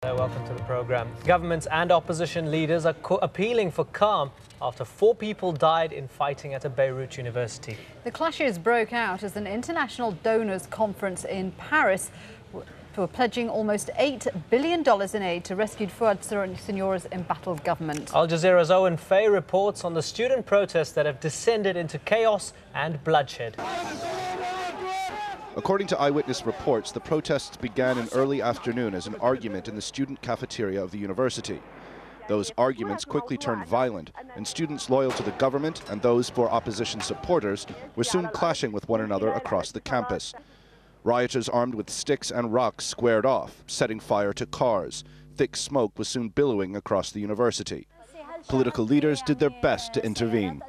Welcome to the program. Governments and opposition leaders are appealing for calm after 4 people died in fighting at a Beirut university. The clashes broke out as an international donors conference in Paris were pledging almost $8 billion in aid to rescued Fouad Signora's embattled government. Al Jazeera's Owen Fay reports on the student protests that have descended into chaos and bloodshed. According to eyewitness reports, the protests began in early afternoon as an argument in the student cafeteria of the university. Those arguments quickly turned violent, and students loyal to the government and those for opposition supporters were soon clashing with one another across the campus. Rioters armed with sticks and rocks squared off, setting fire to cars. Thick smoke was soon billowing across the university. Political leaders did their best to intervene.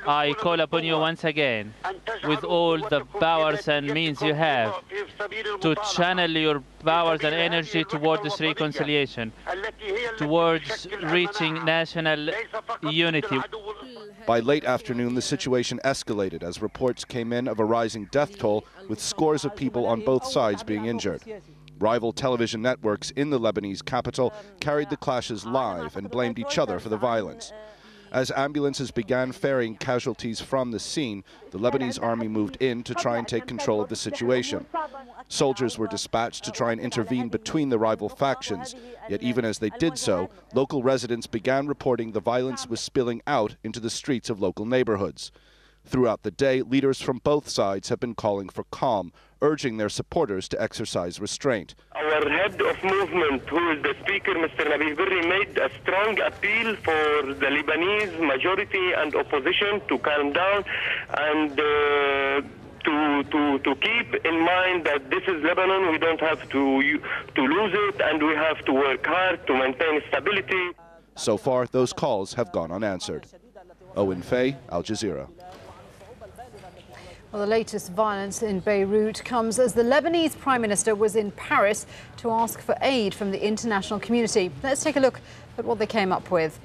I call upon you once again, with all the powers and means you have, to channel your powers and energy toward this reconciliation, towards reaching national unity. By late afternoon, the situation escalated as reports came in of a rising death toll, with scores of people on both sides being injured. Rival television networks in the Lebanese capital carried the clashes live and blamed each other for the violence. As ambulances began ferrying casualties from the scene, the Lebanese army moved in to try and take control of the situation. Soldiers were dispatched to try and intervene between the rival factions, yet even as they did so, local residents began reporting the violence was spilling out into the streets of local neighborhoods. Throughout the day, leaders from both sides have been calling for calm, urging their supporters to exercise restraint. Our head of movement, who is the speaker, Mr. Nabil Berri, made a strong appeal for the Lebanese majority and opposition to calm down and to keep in mind that this is Lebanon. We don't have to lose it, and we have to work hard to maintain stability. So far, those calls have gone unanswered. Owen Fay, Al Jazeera. Well, the latest violence in Beirut comes as the Lebanese Prime Minister was in Paris to ask for aid from the international community. Let's take a look at what they came up with.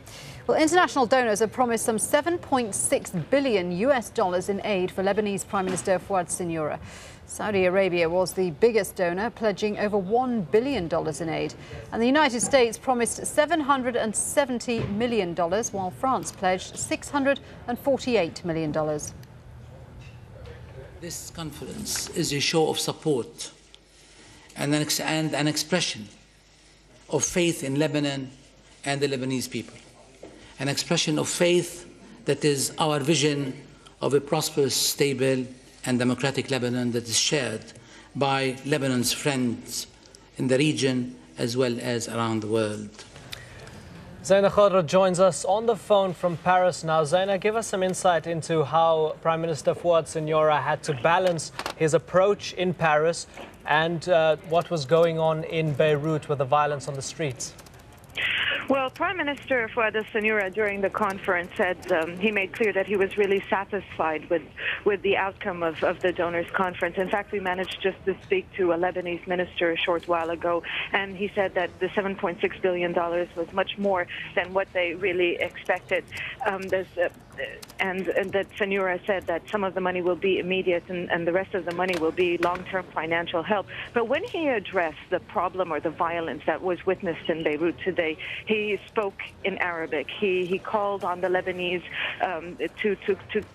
Well, international donors have promised some $7.6 billion in aid for Lebanese Prime Minister Fouad Signora. Saudi Arabia was the biggest donor, pledging over $1 billion in aid. And the United States promised $770 million, while France pledged $648 million. This conference is a show of support and an expression of faith in Lebanon and the Lebanese people. An expression of faith that is our vision of a prosperous, stable and democratic Lebanon that is shared by Lebanon's friends in the region as well as around the world. Zaina Khadra joins us on the phone from Paris now. Zaina, give us some insight into how Prime Minister Fouad Signora had to balance his approach in Paris and what was going on in Beirut with the violence on the streets. Well, Prime Minister Fouad Signora during the conference said he made clear that he was really satisfied with the outcome of the donors' conference. In fact, we managed just to speak to a Lebanese minister a short while ago, and he said that the $7.6 billion was much more than what they really expected. And that Signora said that some of the money will be immediate and the rest of the money will be long-term financial help. But when he addressed the problem or the violence that was witnessed in Beirut today, he spoke in Arabic. He called on the Lebanese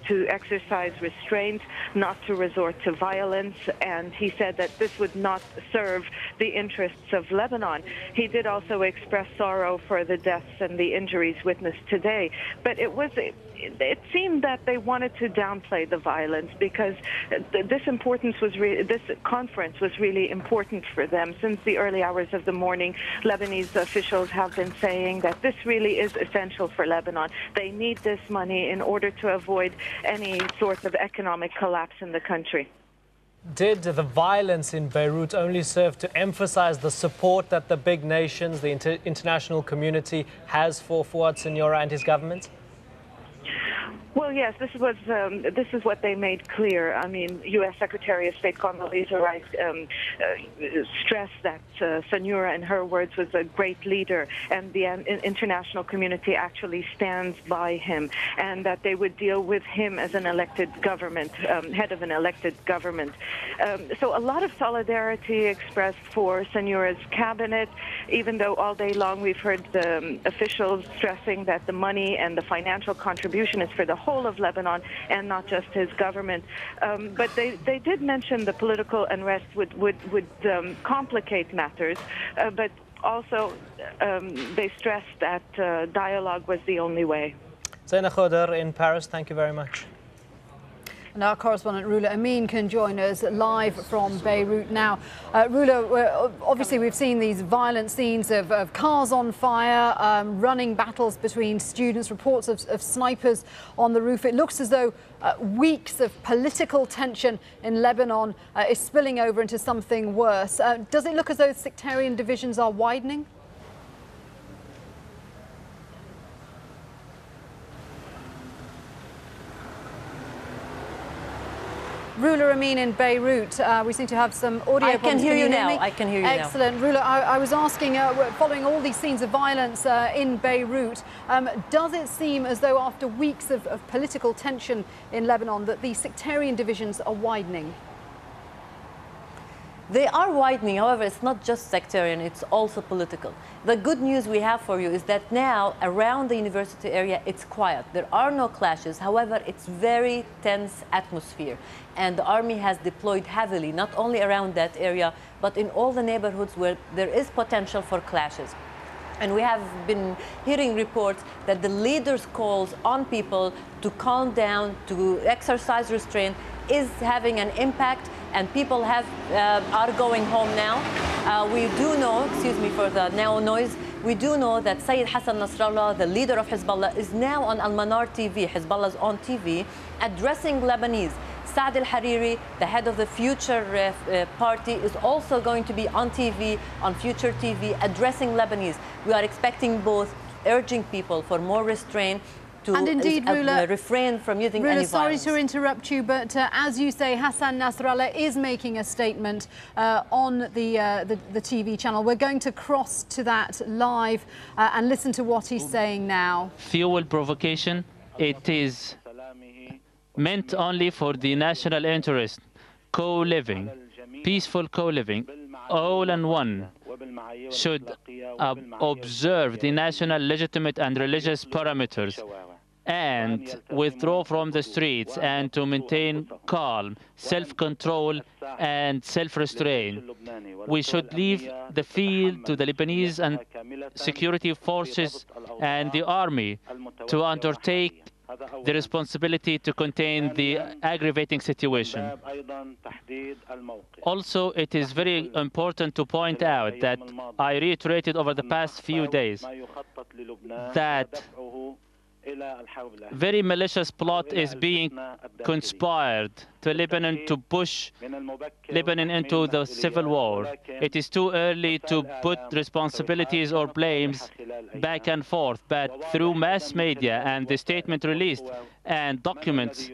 to exercise restraint, not to resort to violence, and he said that this would not serve the interests of Lebanon. He did also express sorrow for the deaths and the injuries witnessed today, but it seemed that they wanted to downplay the violence because this conference was really important for them. Since the early hours of the morning, Lebanese officials have been saying that this really is essential for Lebanon. They need this money in order to avoid any sort of economic collapse in the country. Did the violence in Beirut only serve to emphasize the support that the big nations, the international community has for Fouad Signora and his government? Well, yes, this is what they made clear. I mean, U.S. Secretary of State Condoleezza Rice stressed that Sanura, in her words, was a great leader, and the international community actually stands by him, and that they would deal with him as an elected government, head of an elected government. So a lot of solidarity expressed for Sanura's cabinet, even though all day long we've heard the officials stressing that the money and the financial contribution is for the whole of Lebanon and not just his government. But they did mention the political unrest would complicate matters, but also they stressed that dialogue was the only way. Zaina Khodr in Paris, thank you very much. And our correspondent Rula Amin can join us live from Beirut now. Rula, obviously we've seen these violent scenes of cars on fire, running battles between students, reports of snipers on the roof. It looks as though weeks of political tension in Lebanon is spilling over into something worse. Does it look as though sectarian divisions are widening? Rula Amin in Beirut, we seem to have some audio problems. I can hear you now. Me? I can hear you Excellent. now. Rula, I was asking, following all these scenes of violence in Beirut, does it seem as though after weeks of political tension in Lebanon that the sectarian divisions are widening? They are widening, however, it's not just sectarian, it's also political. The good news we have for you is that now around the university area, it's quiet. There are no clashes, however, it's very tense atmosphere. And the army has deployed heavily, not only around that area, but in all the neighborhoods where there is potential for clashes. And we have been hearing reports that the leaders' calls on people to calm down, to exercise restraint, is having an impact, and people are going home now. We do know, excuse me for the now noise, we do know that Sayyid Hassan Nasrallah, the leader of Hezbollah, is now on Al-Manar TV, Hezbollah's own TV, addressing Lebanese. Saad al-Hariri, the head of the Future party, is also going to be on TV, on Future TV, addressing Lebanese. We are expecting both, urging people for more restraint, to and indeed, Rula, refrain from using Rula, any violence. Sorry to interrupt you, but as you say, Hassan Nasrallah is making a statement on the TV channel. We're going to cross to that live and listen to what he's saying now. Fuel provocation, it is meant only for the national interest, co-living, peaceful co-living, all in one, should observe the national legitimate and religious parameters and withdraw from the streets, and to maintain calm, self-control and self-restraint. We should leave the field to the Lebanese and security forces and the army to undertake the responsibility to contain the aggravating situation. Also, it is very important to point out that I reiterated over the past few days that very malicious plot is being conspired to Lebanon to push Lebanon into the civil war. It is too early to put responsibilities or blames back and forth, but through mass media and the statement released and documents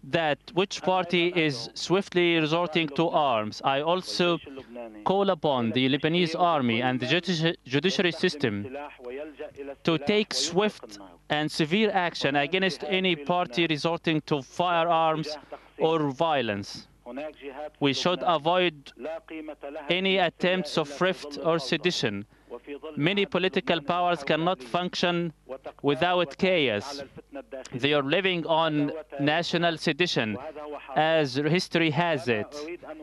that which party is swiftly resorting to arms, I also call upon the Lebanese army and the judiciary system to take swift and severe action against any party resorting to firearms or violence. We should avoid any attempts of rift or sedition. Many political powers cannot function without chaos. They are living on national sedition, as history has it.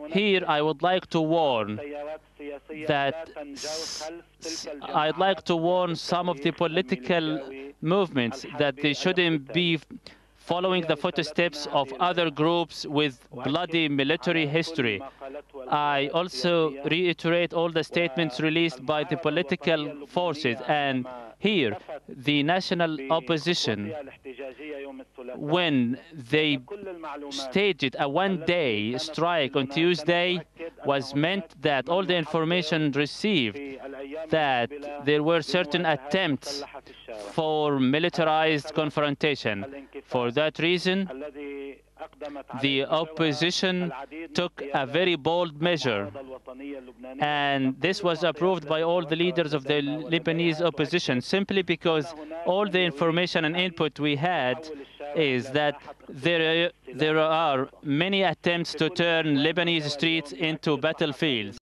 Here, I would like to warn that some of the political movements that they shouldn't be following the footsteps of other groups with bloody military history. I also reiterate all the statements released by the political forces and Here, the national opposition, when they staged a one-day strike on Tuesday, was meant that all the information received that there were certain attempts for militarized confrontation. For that reason, the opposition took a very bold measure, and this was approved by all the leaders of the Lebanese opposition, simply because all the information and input we had is that there are many attempts to turn Lebanese streets into battlefields.